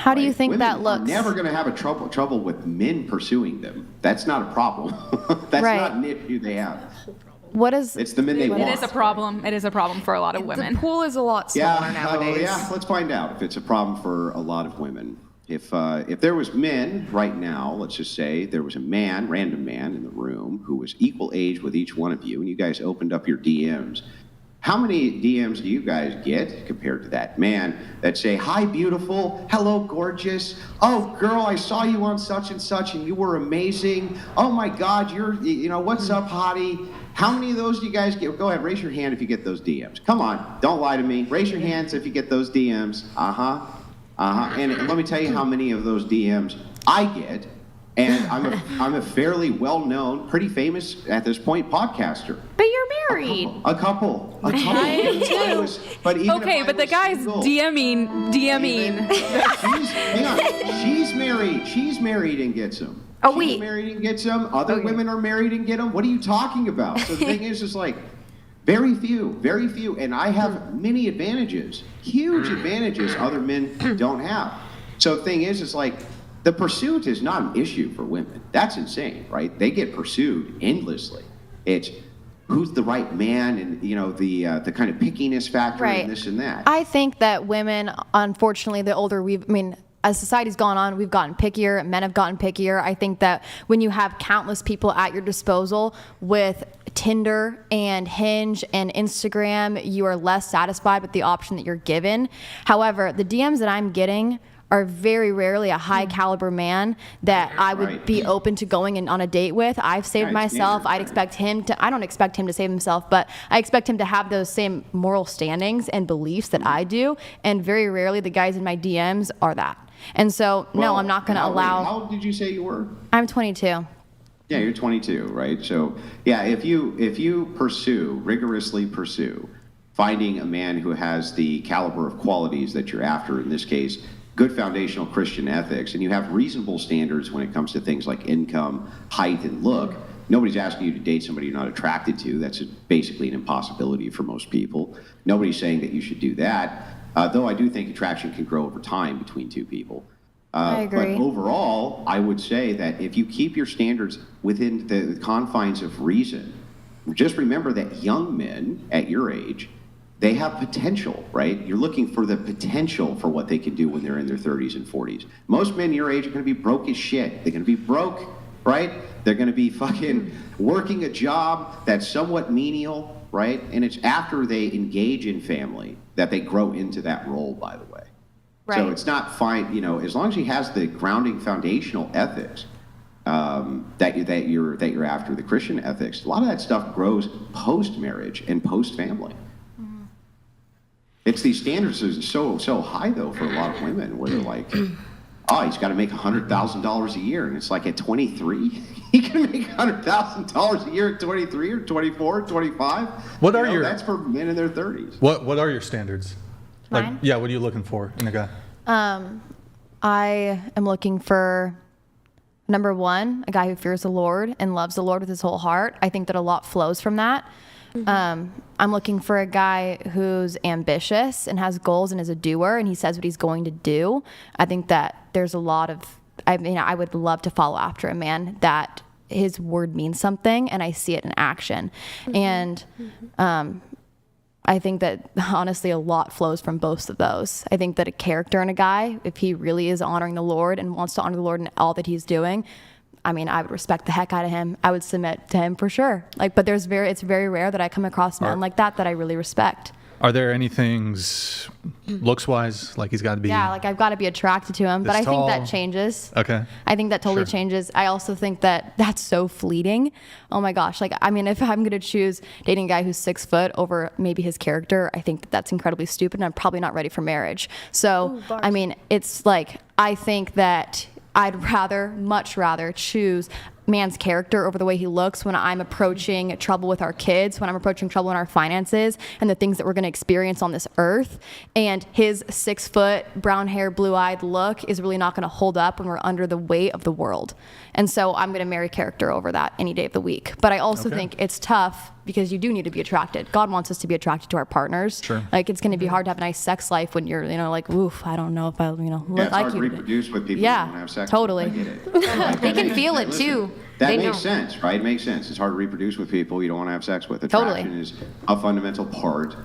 How do you think Women that looks? are never going to have a trouble with men pursuing them. That's not a problem. That's Right. not an issue they have. What is? It's the men they want. It is a problem. It is a problem for a lot of women. The pool is a lot smaller nowadays. Yeah, let's find out if it's a problem for a lot of women. If there was men right now, let's just say there was a man, random man in the room who was equal age with each one of you, and you guys opened up your DMs. How many DMs do you guys get compared to that man that say, "Hi, beautiful. Hello, gorgeous. Oh, girl, I saw you on such and such, and you were amazing. Oh my God, what's up, hottie?" How many of those do you guys get? Go ahead, raise your hand if you get those DMs. Come on, don't lie to me. Raise your hands if you get those DMs. And let me tell you how many of those DMs I get. And I'm a fairly well-known, pretty famous at this point podcaster. But you're married. A couple. I am too. But even Okay, if I but the was guy's single, DMing. Hang on. She's married. She's married and gets them. Oh, She's wait. married and gets them. Other Okay. women are married and get them. What are you talking about? So the thing is like, very few. And I have many advantages, huge advantages other men don't have. So the thing is like, the pursuit is not an issue for women. That's insane, right? They get pursued endlessly. It's who's the right man, and the kind of pickiness factor Right. and this and that. I think that women, unfortunately, the older as society's gone on, we've gotten pickier, men have gotten pickier. I think that when you have countless people at your disposal with Tinder and Hinge and Instagram, you are less satisfied with the option that you're given. However, the DMs that I'm getting are very rarely a high caliber man that I would Right. be open to going on a date with. I've saved Right, myself. standard, I don't expect him to save himself, but I expect him to have those same moral standings and beliefs that I do. And very rarely the guys in my DMs are that. And so, no, Well, I'm not going to how allow. old did you say you were? I'm 22. Yeah, you're 22, right? So, yeah, if you rigorously pursue finding a man who has the caliber of qualities that you're after, in this case, good foundational Christian ethics, and you have reasonable standards when it comes to things like income, height, and look, nobody's asking you to date somebody you're not attracted to. That's basically an impossibility for most people. Nobody's saying that you should do that, though I do think attraction can grow over time between two people. I agree. But overall, I would say that if you keep your standards within the confines of reason, just remember that young men at your age, they have potential, right? You're looking for the potential for what they can do when they're in their 30s and 40s. Most men your age are going to be broke as shit. They're going to be broke, right? They're going to be fucking working a job that's somewhat menial, right? And it's after they engage in family that they grow into that role, by the way. Right. So it's not fine, as long as he has the grounding foundational ethics that you're after, the Christian ethics. A lot of that stuff grows post-marriage and post-family. It's these standards are so high though for a lot of women where they're like, oh, he's got to make $100,000 a year, and it's like at 23, he can make $100,000 a year at 23 or 24, 25. That's for men in their 30s. What are your standards? Mine? What are you looking for in a guy? I am looking for, number one, a guy who fears the Lord and loves the Lord with his whole heart. I think that a lot flows from that. I'm looking for a guy who's ambitious and has goals and is a doer and he says what he's going to do. I think that there's a lot of, I would love to follow after a man that his word means something and I see it in action. And I think that honestly a lot flows from both of those. I think that a character in a guy, if he really is honoring the Lord and wants to honor the Lord in all that he's doing, I would respect the heck out of him. I would submit to him for sure. But it's very rare that I come across men like that I really respect. Are there any things looks-wise, like he's got to be? Yeah, I've got to be attracted to him, but I think that changes. Okay. I think that totally Sure. changes. I also think that that's so fleeting. Oh my gosh. If I'm going to choose dating a guy who's 6 foot over maybe his character, I think that that's incredibly stupid and I'm probably not ready for marriage. So, it's like, I think that I'd much rather choose man's character over the way he looks when I'm approaching trouble with our kids, when I'm approaching trouble in our finances and the things that we're going to experience on this earth. And his 6 foot, brown hair, blue eyed look is really not going to hold up when we're under the weight of the world. And so I'm going to marry character over that any day of the week. But I also think it's tough because you do need to be attracted. God wants us to be attracted to our partners. Sure. Like it's going to be hard to have a nice sex life when you're, like, oof, I don't know if I, look Yeah, it's like hard to you. reproduce with people Yeah, who don't have sex. totally. I get it. They can feel it Listen, too. That They makes know. sense, right? It makes sense. It's hard to reproduce with people you don't want to have sex with. Totally. Attraction is a fundamental part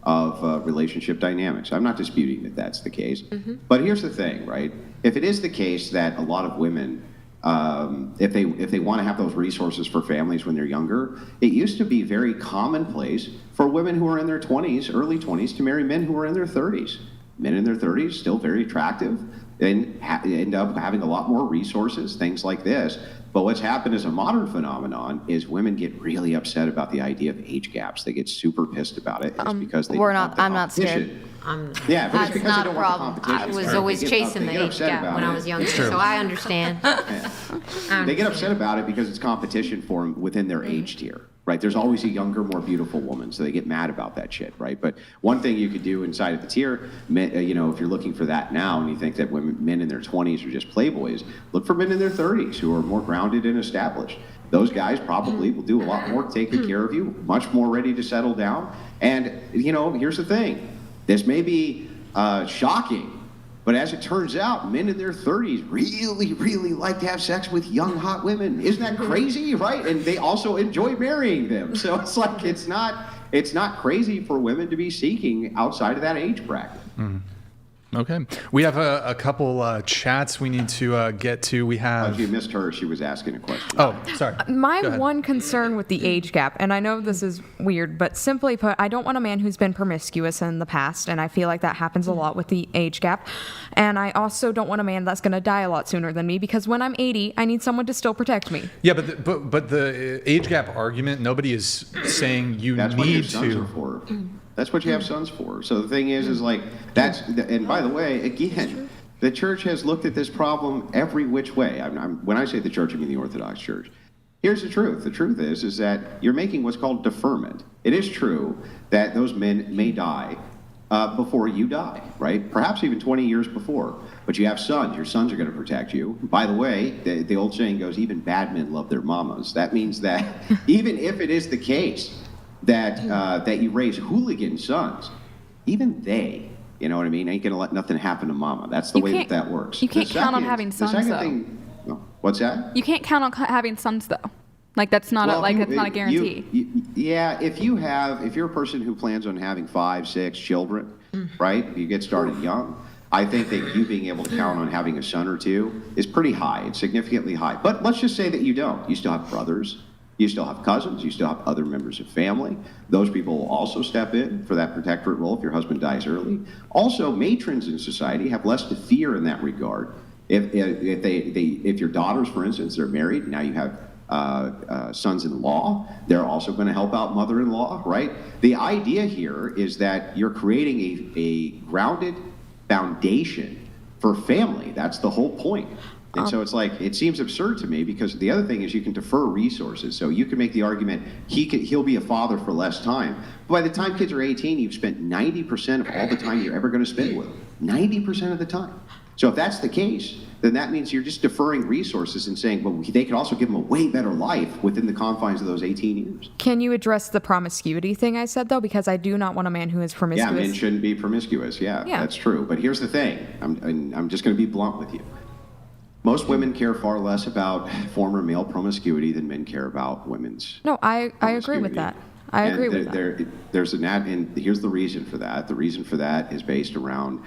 of relationship dynamics. I'm not disputing that that's the case. But here's the thing, right? If it is the case that a lot of women, if they want to have those resources for families when they're younger, it used to be very commonplace for women who are in their 20s, early 20s, to marry men who are in their 30s. Men in their 30s, still very attractive, and end up having a lot more resources, things like this. But what's happened as a modern phenomenon is women get really upset about the idea of age gaps. They get super pissed about it. It's because they we're don't not- want the I'm not scared. competition. Yeah, but it's That's because not they a don't want the problem. competition. I was They always get chasing they the get age upset gap about when I it. was younger, True. so I understand. They get upset about it because it's competition for them within their age tier, right? There's always a younger, more beautiful woman, so they get mad about that shit, right? But one thing you could do inside of the tier, if you're looking for that now and you think that men in their 20s are just playboys, look for men in their 30s who are more grounded and established. Those guys probably will do a lot more taking care of you, much more ready to settle down. And, here's the thing. This may be shocking, but as it turns out, men in their 30s really, really like to have sex with young, hot women. Isn't that crazy, right? And they also enjoy marrying them. So it's like it's not crazy for women to be seeking outside of that age bracket. Okay. We have a couple chats we need to get to. We If have. you missed her, she was asking a question. Oh, sorry. My Go ahead. one concern with the age gap, and I know this is weird, but simply put, I don't want a man who's been promiscuous in the past, and I feel like that happens a lot with the age gap. And I also don't want a man that's going to die a lot sooner than me, because when I'm 80, I need someone to still protect me. Yeah, but the age gap argument, nobody is saying you That's what your need sons to. are for. That's what you have sons for. So the thing is like and by the way, again, the church has looked at this problem every which way. When I say the church, I mean the Orthodox Church. Here's the truth. The truth is that you're making what's called deferment. It is true that those men may die before you die, right? Perhaps even 20 years before. But you have sons. Your sons are going to protect you. By the way, the old saying goes, even bad men love their mamas. That means that even if it is the case that you raise hooligan sons, even they, you know what I mean, ain't going to let nothing happen to mama. That's the You way can't- that works. you can't The count on second- having sons, The second though. thing, no, what's that? You can't count on having sons, though. Like, that's not that's not a guarantee. Yeah, if you're a person who plans on having 5, 6 children, right? You get started young. I think that you being able to count on having a son or two is pretty high. It's significantly high. But let's just say that you don't. You still have brothers. You still have cousins. You still have other members of family. Those people will also step in for that protectorate role if your husband dies early. Also, matrons in society have less to fear in that regard. If your daughters, for instance, they're married, now you have sons-in-law, they're also going to help out mother-in-law, right? The idea here is that you're creating a grounded foundation for family. That's the whole point. And so it's like, it seems absurd to me because the other thing is you can defer resources. So you can make the argument he'll be a father for less time. But by the time kids are 18, you've spent 90% of all the time you're ever going to spend with them. 90% of the time. So if that's the case, then that means you're just deferring resources and saying, well, they could also give them a way better life within the confines of those 18 years. Can you address the promiscuity thing I said, though? Because I do not want a man who is Yeah, promiscuous. men shouldn't be promiscuous. Yeah, Yeah. that's true. But here's the thing. I'm just going to be blunt with you. Most women care far less about former male promiscuity than men care about women's. No, I agree with promiscuity. that. I And agree with that. There's and here's the reason for that. The reason for that is based around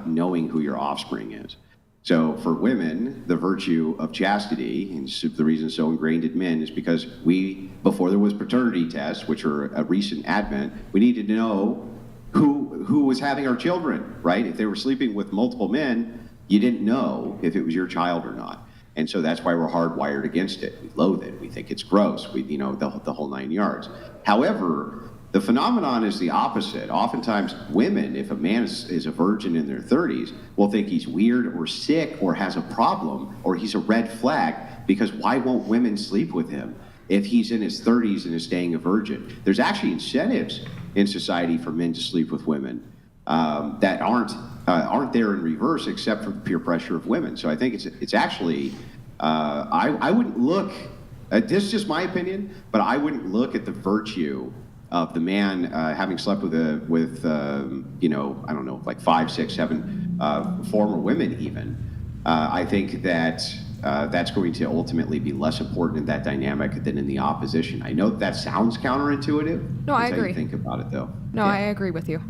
knowing who your offspring is. So for women, the virtue of chastity, and the reason it's so ingrained in men is because before there was paternity tests, which are a recent advent, we needed to know who was having our children, right? If they were sleeping with multiple men, you didn't know if it was your child or not. And so that's why we're hardwired against it. We loathe it. We think it's gross. The whole 9 yards. However, the phenomenon is the opposite. Oftentimes, women, if a man is a virgin in their 30s, will think he's weird or sick or has a problem or he's a red flag because why won't women sleep with him if he's in his 30s and is staying a virgin? There's actually incentives in society for men to sleep with women that aren't there in reverse except for the peer pressure of women. So I think it's actually I wouldn't look This is just my opinion, but I wouldn't look at the virtue of the man having slept with you know, I don't know, like 5, 6, 7 former women even. I think that that's going to ultimately be less important in that dynamic than in the opposition. I know that sounds counterintuitive. No, I That's how you agree. think about it, though. No, I agree with you.